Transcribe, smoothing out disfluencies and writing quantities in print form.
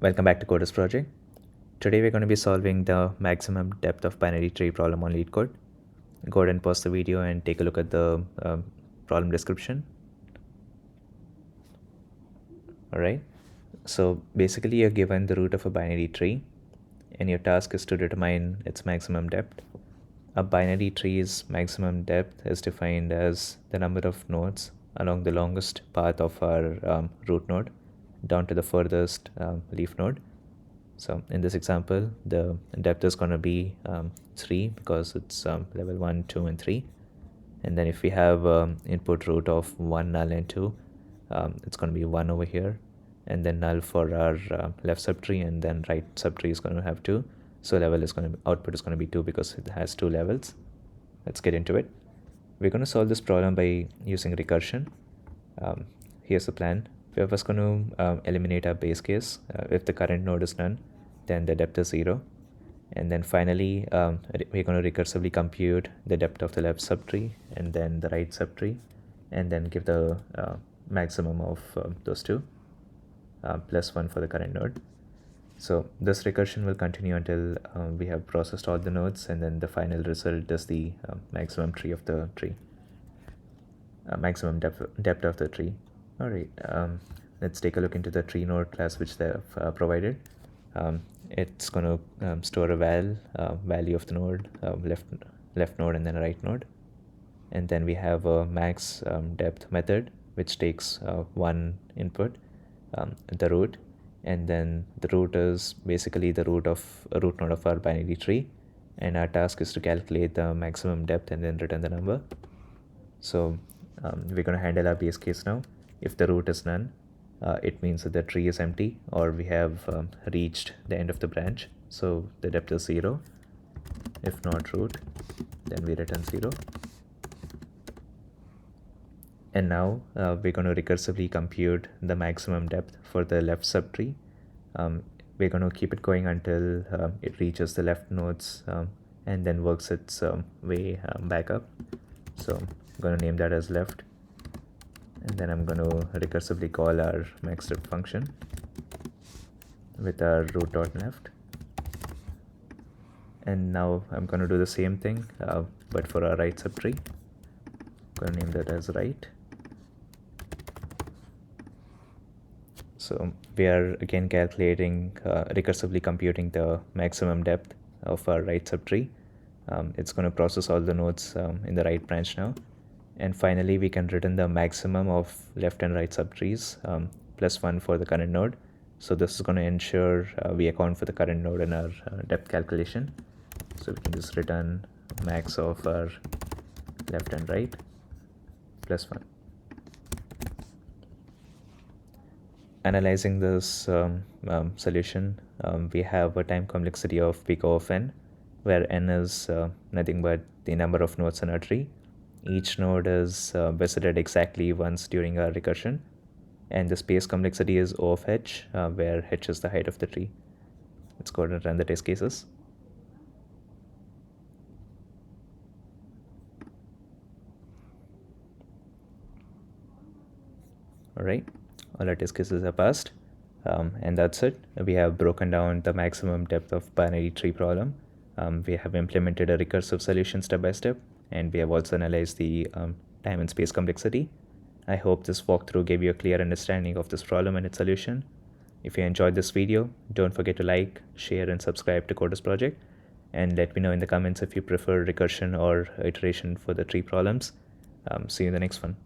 Welcome back to Coders Project. Today we're going to be solving the maximum depth of binary tree problem on LeetCode. Go ahead and pause the video and take a look at the problem description. Alright, so basically you're given the root of a binary tree and your task is to determine its maximum depth. A binary tree's maximum depth is defined as the number of nodes along the longest path of our root node down to the furthest leaf node. So in this example, the depth is going to be 3 because it's level 1, 2, and 3. And then if we have input root of 1, null, and 2, it's going to be 1 over here. And then null for our left subtree, and then right subtree is going to have 2. So output is going to be 2 because it has 2 levels. Let's get into it. We're going to solve this problem by using recursion. Here's the plan. We're first going to eliminate our base case. If the current node is none, then the depth is 0. And then finally, we're going to recursively compute the depth of the left subtree and then the right subtree, and then give the maximum of those two, plus 1 for the current node. So this recursion will continue until we have processed all the nodes, and then the final result is the maximum tree of the tree, maximum depth of the tree. All right, let's take a look into the tree node class which they have provided. It's going to store a value of the node, left node and then a right node. And then we have a max depth method which takes one input, the root, and then the root is basically the root node of our binary tree, and our task is to calculate the maximum depth and then return the number. So we're going to handle our base case now. If the root is none, it means that the tree is empty, or we have reached the end of the branch, so the depth is 0. If not root, then we return 0. And now we're going to recursively compute the maximum depth for the left subtree. We're going to keep it going until it reaches the left nodes and then works its way back up. So I'm going to name that as left. And then I'm going to recursively call our max depth function with our root.left. And now I'm going to do the same thing, but for our right subtree. I'm going to name that as right. So we are again calculating, recursively computing the maximum depth of our right subtree. It's going to process all the nodes in the right branch now. And finally, we can return the maximum of left and right subtrees, plus 1 for the current node. So this is going to ensure we account for the current node in our depth calculation. So we can just return max of our left and right plus 1. Analyzing this solution, we have a time complexity of big O of n, where n is nothing but the number of nodes in our tree. Each node is visited exactly once during our recursion, and the space complexity is O of h, where h is the height of the tree. Let's go ahead and run the test cases. All right, all our test cases are passed, and that's it. We have broken down the maximum depth of binary tree problem. We have implemented a recursive solution step by step, and we have also analyzed the time and space complexity. I hope this walkthrough gave you a clear understanding of this problem and its solution. If you enjoyed this video, don't forget to like, share, and subscribe to Coders Project. And let me know in the comments if you prefer recursion or iteration for the tree problems. See you in the next one.